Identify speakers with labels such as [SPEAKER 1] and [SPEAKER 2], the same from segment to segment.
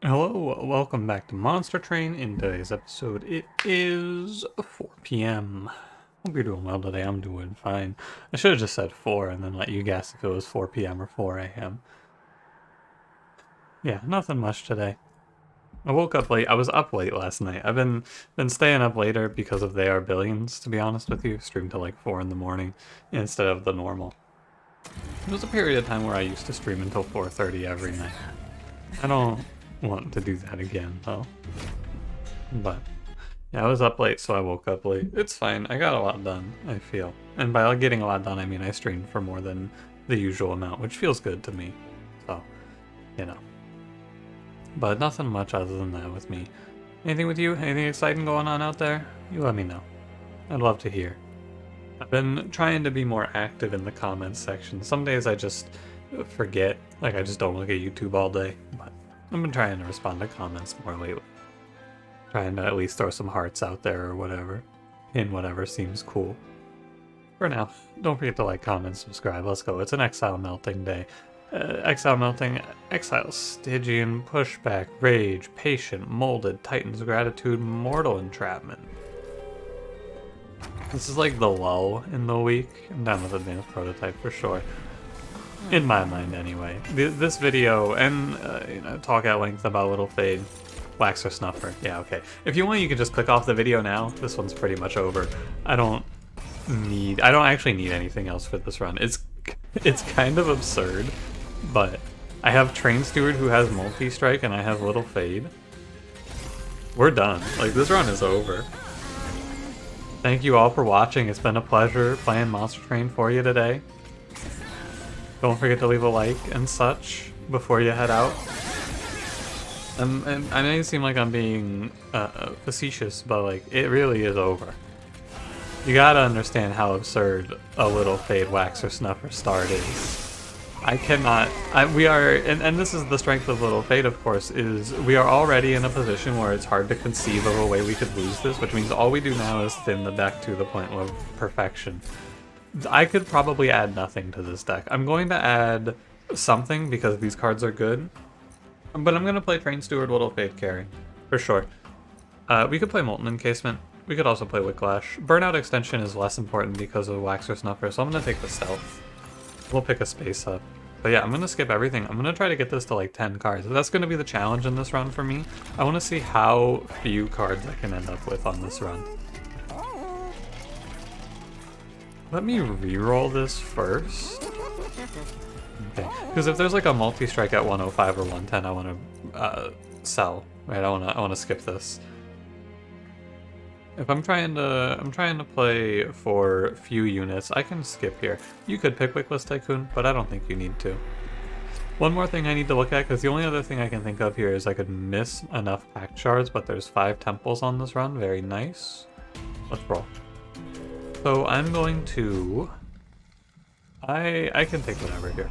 [SPEAKER 1] Hello, welcome back to Monster Train. In today's episode, it is 4 p.m. Hope you're doing well today. I'm doing fine. I should have just said 4 and then let you guess if it was 4 p.m. or 4 a.m. Yeah, nothing much today. I woke up late. I was up late last night. I've been staying up later because of They Are Billions, to be honest with you. Streamed till like 4 in the morning instead of the normal. It was a period of time where I used to stream until 4:30 every night. I don't want to do that again, though. But yeah, I was up late, so I woke up late. It's fine. I got a lot done, I feel. And by getting a lot done, I mean I streamed for more than the usual amount, which feels good to me. So, you know. But nothing much other than that with me. Anything with you? Anything exciting going on out there? You let me know. I'd love to hear. I've been trying to be more active in the comments section. Some days I just forget. Like, I just don't look at YouTube all day. But I've been trying to respond to comments more lately. Trying to at least throw some hearts out there or whatever. In whatever seems cool. For now, don't forget to like, comment, subscribe. Let's go. It's an Exile Melting day. Exile Melting, Exile Stygian, Pushback, Rage, Patient, Molded, Titan's Gratitude, Mortal Entrapment. This is like the lull in the week. I'm down with Advanced Prototype for sure. In my mind, anyway. This video, and talk at length about Little Fade. Wax or Snuffer. Yeah, okay. If you want, you can just click off the video now. This one's pretty much over. I don't actually need anything else for this run. It's kind of absurd, but I have Train Steward who has multi-strike and I have Little Fade. We're done. Like, this run is over. Thank you all for watching. It's been a pleasure playing Monster Train for you today. Don't forget to leave a like and such before you head out. And I may seem like I'm being facetious, but like, it really is over. You gotta understand how absurd a Little Fade, Wax, or Snuffer start is. I cannot, we are, and this is the strength of Little Fade, of course, is we are already in a position where it's hard to conceive of a way we could lose this, which means all we do now is thin the deck to the point of perfection. I could probably add nothing to this deck. I'm going to add something because these cards are good. But I'm going to play Train Steward, Little Fade Carry, for sure. We could play Molten Encasement. We could also play Whiplash. Burnout Extension is less important because of Wax or Snuffer, so I'm going to take the Stealth. We'll pick a space up. But yeah, I'm going to skip everything. I'm going to try to get this to like 10 cards. That's going to be the challenge in this run for me. I want to see how few cards I can end up with on this run. Let me re-roll this first. Okay, because if there's like a multi-strike at 105 or 110, I want to sell, right? I want to skip this. If I'm trying to play for few units, I can skip here. You could pick Wickless Tycoon, but I don't think you need to. One more thing I need to look at, because the only other thing I can think of here is I could miss enough Pact Shards, but there's 5 temples on this run. Very nice. Let's roll. So I'm going to... I can take whatever here.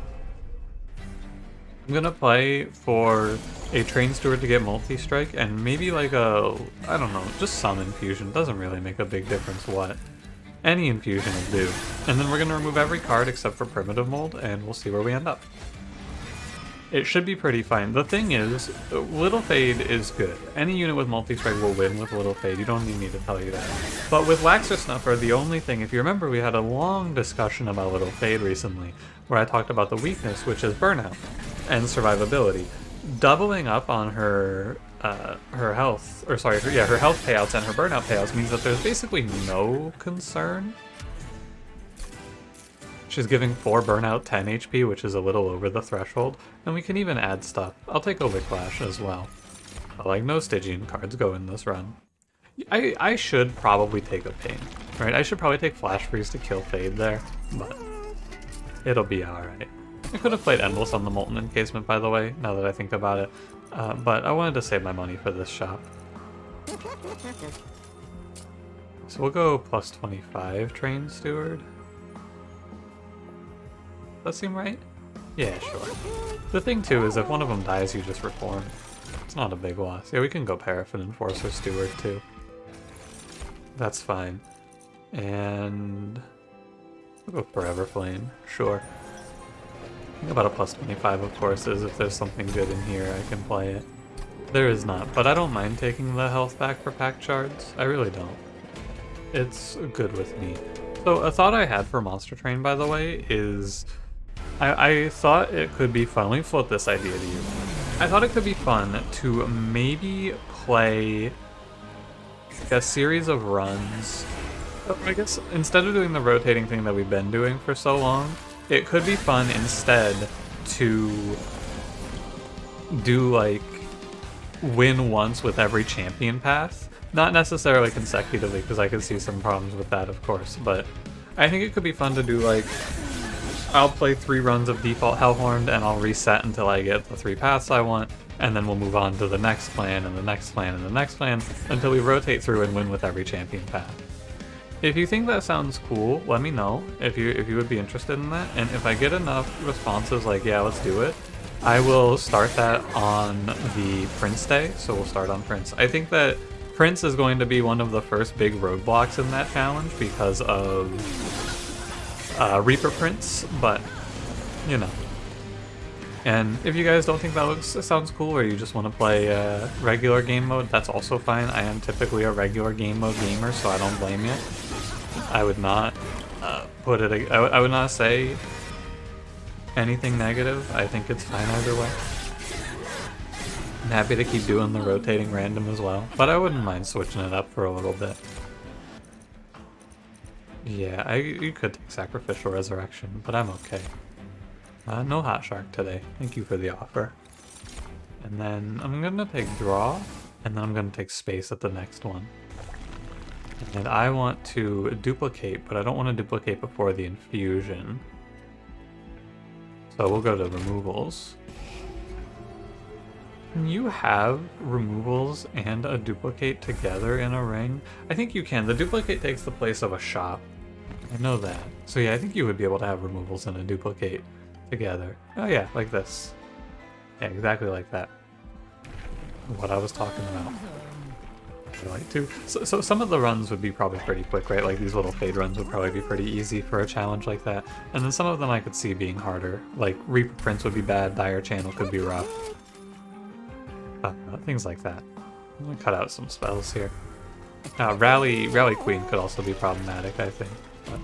[SPEAKER 1] I'm gonna play for a Train Steward to get multi-strike and maybe like a, I don't know, just some infusion. Doesn't really make a big difference what. Any infusion will do. And then we're gonna remove every card except for Primitive Mold and we'll see where we end up. It should be pretty fine. The thing is, Little Fade is good. Any unit with multi-strike will win with Little Fade. You don't need me to tell you that. But with Wax or Snuffer, the only thing, if you remember, we had a long discussion about Little Fade recently, where I talked about the weakness, which is Burnout and survivability. Doubling up on her health, or sorry, her health payouts and her Burnout payouts means that there's basically no concern. She's giving 4 Burnout 10 HP, which is a little over the threshold, and we can even add stuff. I'll take a Whiplash as well. But like, no Stygian cards go in this run. I should probably take a Pain, right? I should probably take Flash Freeze to kill Fade there, but it'll be alright. I could have played Endless on the Molten Encasement, by the way, now that I think about it, but I wanted to save my money for this shop. So we'll go plus 25 Train Steward. That seem right? Yeah, sure. The thing too is if one of them dies, you just reform. It's not a big loss. Yeah, we can go Paraffin Enforcer Steward too. That's fine. And we'll go Forever Flame, sure. I think about a plus 25 of course is if there's something good in here, I can play it. There is not, but I don't mind taking the health back for pack shards. I really don't. It's good with me. So a thought I had for Monster Train, by the way, is I thought it could be fun. Let me float this idea to you. I thought it could be fun to maybe play a series of runs. I guess instead of doing the rotating thing that we've been doing for so long, it could be fun instead to do like win once with every champion path. Not necessarily consecutively, because I could see some problems with that, of course, but I think it could be fun to do like, I'll play 3 runs of default Hellhorned and I'll reset until I get the 3 paths I want, and then we'll move on to the next plan and the next plan and the next plan until we rotate through and win with every champion path. If you think that sounds cool, let me know if you would be interested in that, and if I get enough responses like, yeah, let's do it, I will start that on the Prince Day, so we'll start on Prince. I think that Prince is going to be one of the first big roadblocks in that challenge because of Reaper Prince, but, you know. And if you guys don't think that sounds cool, or you just want to play regular game mode, that's also fine. I am typically a regular game mode gamer, so I don't blame you. I would not I would not say anything negative. I think it's fine either way. I'm happy to keep doing the rotating random as well, but I wouldn't mind switching it up for a little bit. Yeah, you could take Sacrificial Resurrection, but I'm okay. No Hot Shark today. Thank you for the offer. And then I'm gonna take Draw, and then I'm gonna take Space at the next one. And I want to duplicate, but I don't want to duplicate before the infusion. So we'll go to removals. Can you have removals and a duplicate together in a ring? I think you can. The duplicate takes the place of a shop. I know that. So yeah, I think you would be able to have removals and a duplicate together. Oh yeah, like this. Yeah, exactly like that. What I was talking about. I like to. So some of the runs would be probably pretty quick, right? Like these little fade runs would probably be pretty easy for a challenge like that. And then some of them I could see being harder. Like Reaper Prince would be bad, Dire Channel could be rough. Things like that. I'm gonna cut out some spells here. Rally Queen could also be problematic, I think. But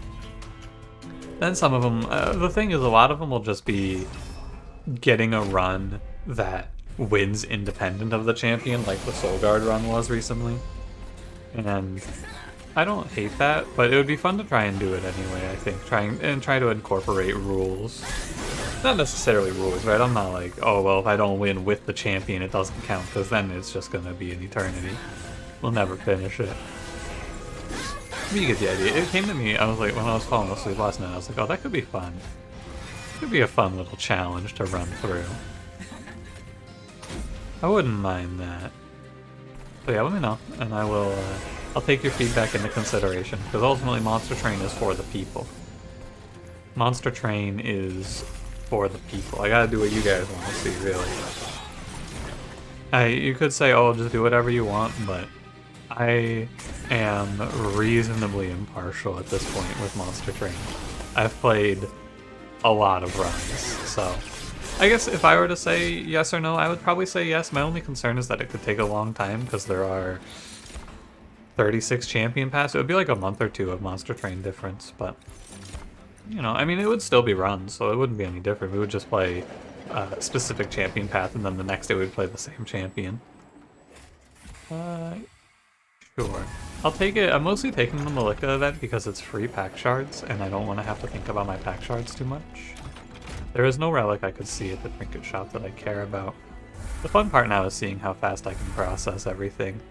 [SPEAKER 1] then some of them, the thing is a lot of them will just be getting a run that wins independent of the champion, like the Soul Guard run was recently. And I don't hate that, but it would be fun to try and do it anyway, I think. Try to incorporate rules. Not necessarily rules, right? I'm not like, oh, well, if I don't win with the champion, it doesn't count, because then it's just going to be an eternity. We'll never finish it. You get the idea. It came to me, I was like, when I was falling asleep last night, I was like, oh, that could be fun. Could be a fun little challenge to run through. I wouldn't mind that. So yeah, let me know, and I will, I'll take your feedback into consideration, because ultimately Monster Train is for the people. Monster Train is for the people. I gotta do what you guys want to see, really. You could say, oh, just do whatever you want, but I am reasonably impartial at this point with Monster Train. I've played a lot of runs, so I guess if I were to say yes or no, I would probably say yes. My only concern is that it could take a long time, because there are 36 champion paths. It would be like a month or two of Monster Train difference, but you know, I mean, it would still be runs, so it wouldn't be any different. We would just play a specific champion path, and then the next day we'd play the same champion. Sure. I'll take it. I'm mostly taking the Malika event because it's free pack shards, and I don't want to have to think about my pack shards too much. There is no relic I could see at the trinket shop that I care about. The fun part now is seeing how fast I can process everything.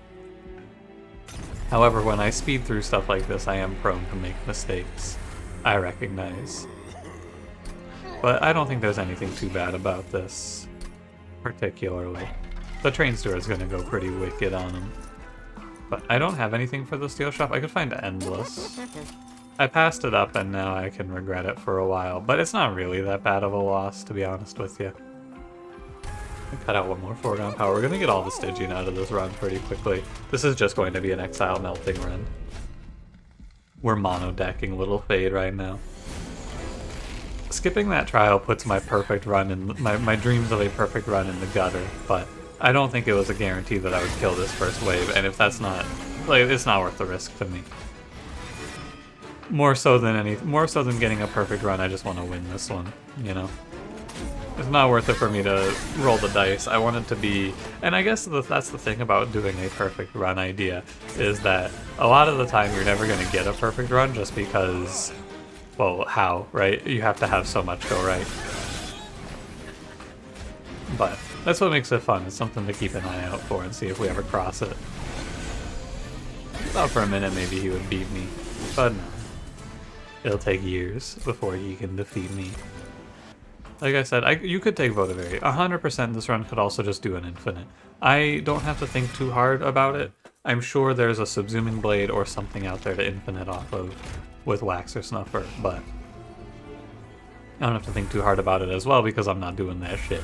[SPEAKER 1] However, when I speed through stuff like this, I am prone to make mistakes. I recognize. But I don't think there's anything too bad about this, particularly. The train store is going to go pretty wicked on him. But I don't have anything for the steel shop. I could find Endless. I passed it up and now I can regret it for a while, but it's not really that bad of a loss, to be honest with you. Cut out one more foregone power. We're going to get all the Stygian out of this run pretty quickly. This is just going to be an Exile melting run. We're mono-decking Little Fade right now. Skipping that trial puts my perfect run in my dreams of a perfect run in the gutter, but I don't think it was a guarantee that I would kill this first wave, and if that's not, like, it's not worth the risk to me. More so than getting a perfect run, I just want to win this one, you know? It's not worth it for me to roll the dice. I want it to be, and I guess that's the thing about doing a perfect run idea, is that a lot of the time you're never going to get a perfect run just because, well, how, right? You have to have so much go right. But that's what makes it fun. It's something to keep an eye out for and see if we ever cross it. I thought for a minute maybe he would beat me, but no. It'll take years before he can defeat me. Like I said, you could take Votavary. 100% this run could also just do an infinite. I don't have to think too hard about it. I'm sure there's a Subsuming Blade or something out there to infinite off of with Wax or Snuffer, but I don't have to think too hard about it as well because I'm not doing that shit.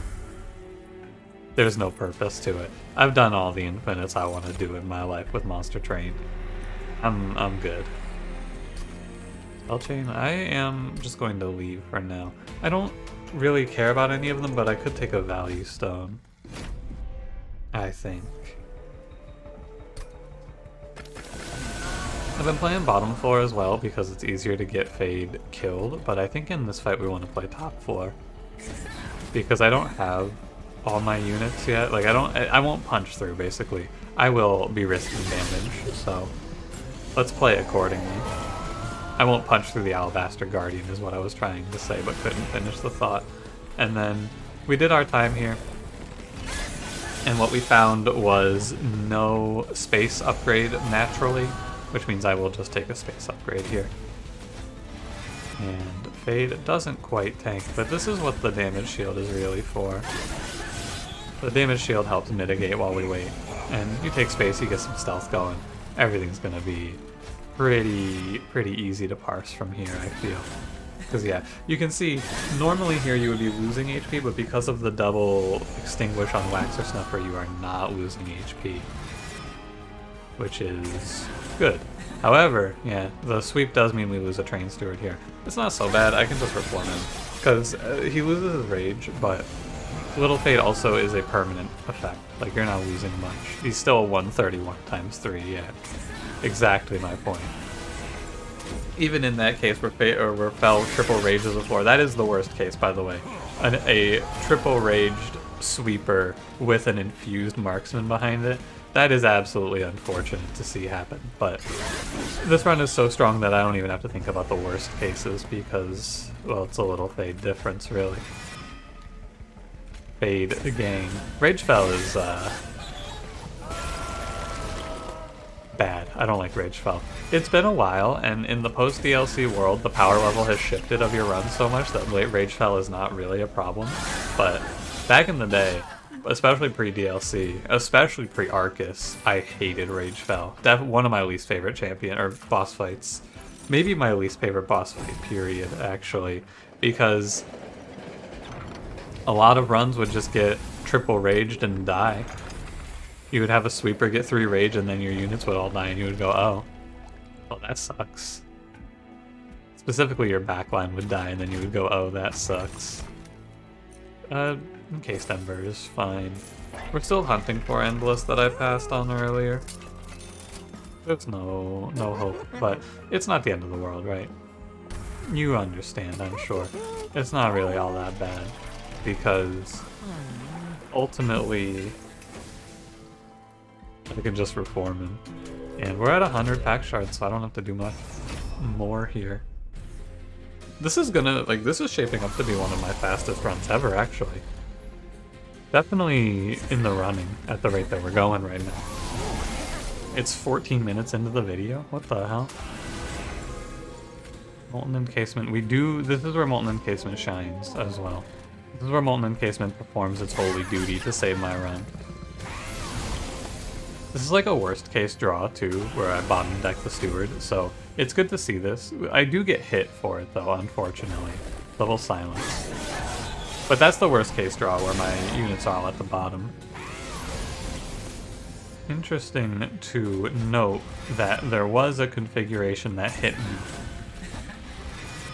[SPEAKER 1] There's no purpose to it. I've done all the infinites I want to do in my life with Monster Train. I'm good. Spellchain, I am just going to leave for now. I don't really care about any of them, but I could take a value stone, I think. I've been playing bottom floor as well because it's easier to get Fade killed, but I think in this fight we want to play top floor because I don't have all my units yet. Like I won't punch through basically. I will be risking damage, so let's play accordingly. I won't punch through the Alabaster Guardian is what I was trying to say, but couldn't finish the thought. And then we did our time here, and what we found was no space upgrade naturally, which means I will just take a space upgrade here. And Fade doesn't quite tank, but this is what the damage shield is really for. The damage shield helps mitigate while we wait. And you take space, you get some stealth going. Everything's gonna be pretty easy to parse from here, I feel. Because yeah, you can see, normally here you would be losing HP, but because of the double extinguish on Wax or Snuffer, you are not losing HP. Which is good. However, yeah, the sweep does mean we lose a Train Steward here. It's not so bad, I can just reform him. Because he loses his rage, but Little Fade also is a permanent effect. Like, you're not losing much. He's still a 131 times 3, yeah. Exactly my point. Even in that case where Fel triple rages before, that is the worst case, by the way. A triple raged sweeper with an infused marksman behind it, that is absolutely unfortunate to see happen. But this run is so strong that I don't even have to think about the worst cases because, well, it's a little Fade difference, really. Fade gang. Rage Fel is, bad. I don't like Rage Fel. It's been a while, and in the post-DLC world, the power level has shifted of your run so much that Rage Fel is not really a problem. But back in the day, especially pre-DLC, especially pre-Arcus, I hated Rage Fel. One of my least favorite champion, or boss fights. Maybe my least favorite boss fight, period, actually. Because a lot of runs would just get triple raged and die. You would have a sweeper get 3 rage and then your units would all die and you would go, oh, well, that sucks. Specifically your backline would die and then you would go, oh, that sucks. Encased Ember is fine. We're still hunting for Endless that I passed on earlier. There's no hope, but it's not the end of the world, right? You understand, I'm sure. It's not really all that bad because ultimately I can just reform him. And we're at 100 pack shards, so I don't have to do much more here. This is this is shaping up to be one of my fastest runs ever, actually. Definitely in the running at the rate that we're going right now. It's 14 minutes into the video? What the hell? Molten Encasement. This is where Molten Encasement shines as well. This is where Molten Encasement performs its holy duty to save my run. This is like a worst case draw too, where I bottom deck the Steward, so it's good to see this. I do get hit for it though, unfortunately. Level Silence. But that's the worst case draw where my units are all at the bottom. Interesting to note that there was a configuration that hit me.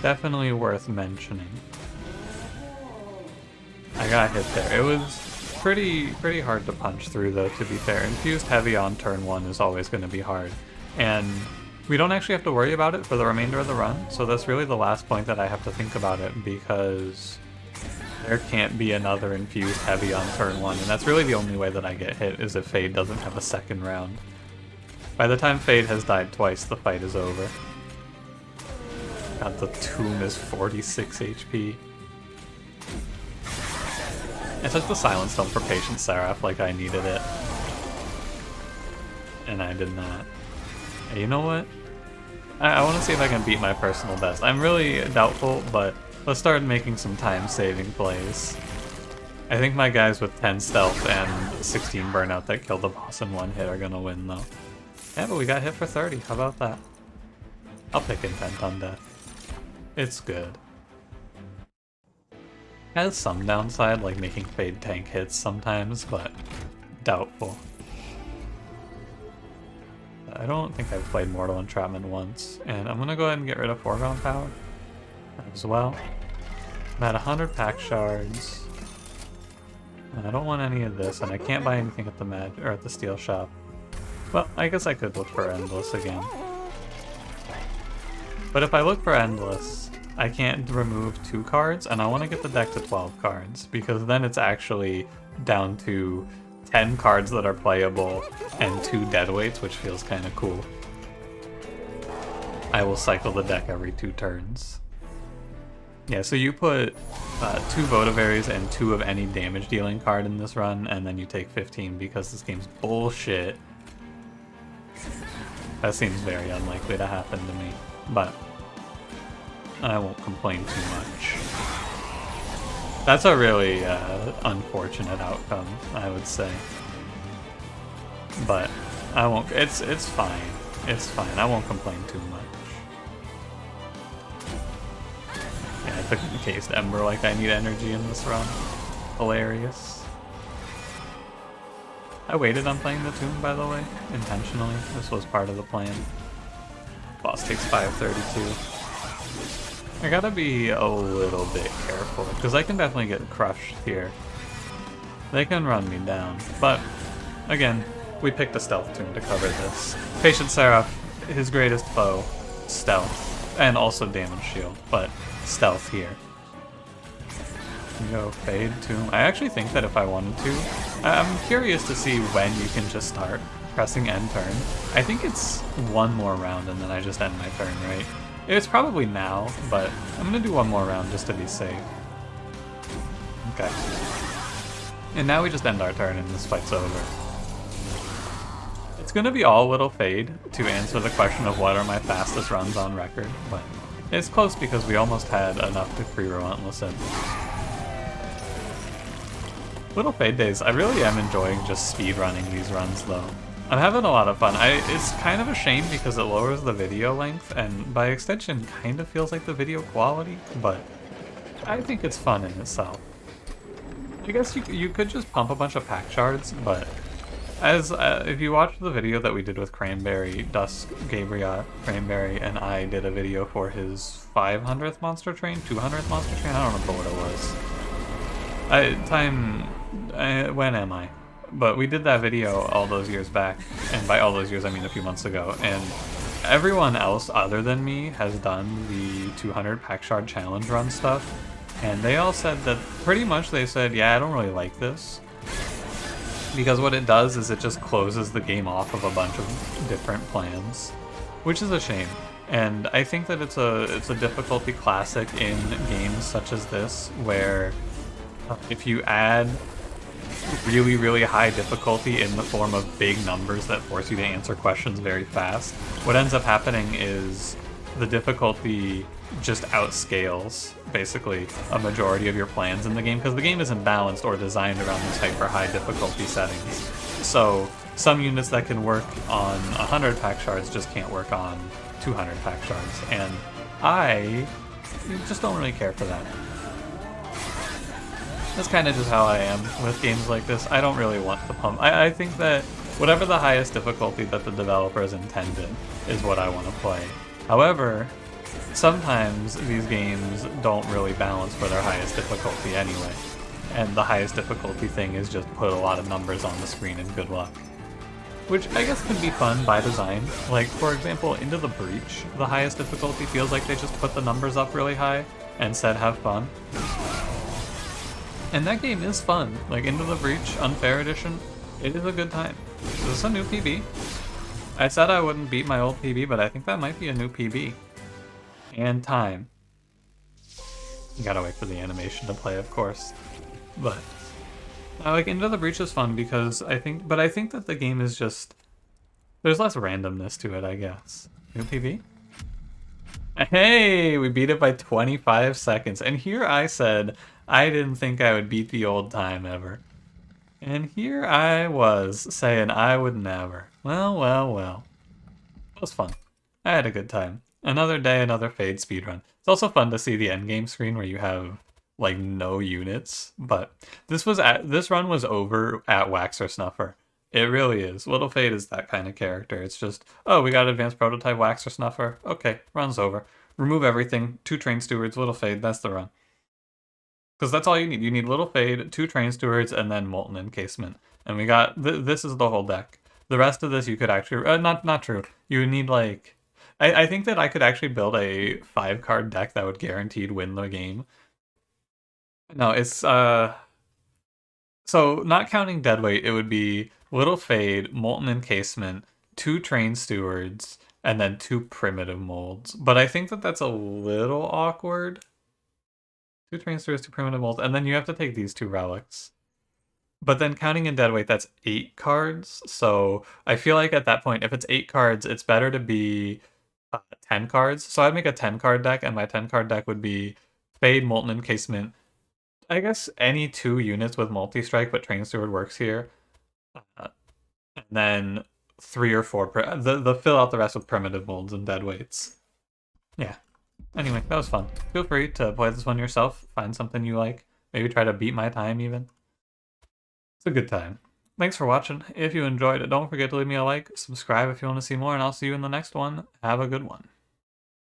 [SPEAKER 1] Definitely worth mentioning. I got hit there. It was pretty hard to punch through, though, to be fair. Infused heavy on turn 1 is always going to be hard. And we don't actually have to worry about it for the remainder of the run, so that's really the last point that I have to think about it, because there can't be another infused heavy on turn 1, and that's really the only way that I get hit, is if Fade doesn't have a second round. By the time Fade has died twice, the fight is over. God, the tomb is 46 HP. I took the Silence Stone for Patient Seraph like I needed it. And I did not. Hey, you know what? I want to see if I can beat my personal best. I'm really doubtful, but let's start making some time-saving plays. I think my guys with 10 stealth and 16 burnout that kill the boss in one hit are gonna win, though. Yeah, but we got hit for 30. How about that? I'll pick Intent on Death. It's good. Has some downside, like making Fade tank hits sometimes, but doubtful. I don't think I've played Mortal Entrapment once, and I'm gonna go ahead and get rid of Foreground Power as well. I'm at 100 pack shards. I don't want any of this, and I can't buy anything at the at the steel shop. Well, I guess I could look for Endless again. But if I look for Endless, I can't remove 2 cards, and I want to get the deck to 12 cards, because then it's actually down to 10 cards that are playable and 2 deadweights, which feels kind of cool. I will cycle the deck every 2 turns. Yeah, so you put 2 Votivaries and 2 of any damage dealing card in this run, and then you take 15 because this game's bullshit. That seems very unlikely to happen to me, but I won't complain too much. That's a really unfortunate outcome, I would say. But I won't. It's fine. It's fine. I won't complain too much. Yeah, I took Encased Ember like I need energy in this run. Hilarious. I waited on playing the Tomb, by the way, intentionally. This was part of the plan. Boss takes 532. I gotta be a little bit careful, because I can definitely get crushed here. They can run me down, but again, we picked a Stealth Tomb to cover this. Patient Seraph, his greatest foe, Stealth, and also Damage Shield, but Stealth here. Go Fade Tomb. I actually think that if I wanted to, I'm curious to see when you can just start pressing end turn. I think it's one more round and then I just end my turn, right? It's probably now, but I'm gonna do one more round just to be safe. Okay. And now we just end our turn and this fight's over. It's gonna be all Little Fade to answer the question of what are my fastest runs on record, but it's close because we almost had enough to free Relentless in. Little Fade days, I really am enjoying just speedrunning these runs though. I'm having a lot of fun. It's kind of a shame because it lowers the video length, and by extension kind of feels like the video quality, but I think it's fun in itself. I guess you could just pump a bunch of pack shards, but as if you watch the video that we did with Cranberry, Dusk, Gabriel, Cranberry, and I did a video for his 500th Monster Train, 200th Monster Train, I don't remember what it was. When am I? But we did that video all those years back, and by all those years I mean a few months ago, and everyone else other than me has done the 200 pack shard challenge run stuff, and they all said that pretty much they said, yeah, I don't really like this, because what it does is it just closes the game off of a bunch of different plans, which is a shame. And I think that it's a difficulty classic in games such as this, where if you add really, really high difficulty in the form of big numbers that force you to answer questions very fast, what ends up happening is the difficulty just outscales, basically, a majority of your plans in the game, because the game isn't balanced or designed around these hyper high difficulty settings. So some units that can work on 100 pack shards just can't work on 200 pack shards, and I just don't really care for that. That's kind of just how I am with games like this. I don't really want to pump. I think that whatever the highest difficulty that the developers intended is what I want to play. However, sometimes these games don't really balance for their highest difficulty anyway. and the highest difficulty thing is just put a lot of numbers on the screen and good luck. Which I guess can be fun by design. Like, for example, Into the Breach, the highest difficulty feels like they just put the numbers up really high and said have fun. And that game is fun. Like, Into the Breach, Unfair Edition, it is a good time. Is this a new PB? I said I wouldn't beat my old PB, but I think that might be a new PB. And time. You gotta wait for the animation to play, of course. But like, Into the Breach is fun because I think that the game is just, there's less randomness to it, I guess. New PB? Hey, we beat it by 25 seconds. And here I said I didn't think I would beat the old time ever. And here I was saying I would never. Well, well, well. It was fun. I had a good time. Another day, another Fade speedrun. It's also fun to see the endgame screen where you have like no units, but this run was over at Wax or Snuffer. It really is. Little Fade is that kind of character. It's just, oh, we got advanced prototype Wax or Snuffer. Okay, run's over. Remove everything. 2 train stewards, Little Fade. That's the run. Because that's all you need. You need Little Fade, 2 train stewards, and then Molten Encasement. And we got this is the whole deck. The rest of this you could actually not true. You need like I think that I could actually build a 5-card deck that would guaranteed win the game. No, it's so not counting Deadweight, it would be Little Fade, Molten Encasement, 2 Train Stewards, and then 2 Primitive Molds. But I think that that's a little awkward. 2 Train Stewards, 2 Primitive Molds, and then you have to take these 2 relics. But then counting in Deadweight, that's 8 cards. So I feel like at that point, if it's 8 cards, it's better to be 10 cards. So I'd make a 10-card deck, and my 10-card deck would be Fade, Molten Encasement, I guess any 2 units with multi-strike, but Train Steward works here. And then 3 or 4, the fill out the rest with Primitive Molds and Deadweights. Yeah. Anyway, that was fun. Feel free to play this one yourself, find something you like, maybe try to beat my time even. It's a good time. Thanks for watching. If you enjoyed it, don't forget to leave me a like, subscribe if you want to see more, and I'll see you in the next one. Have a good one.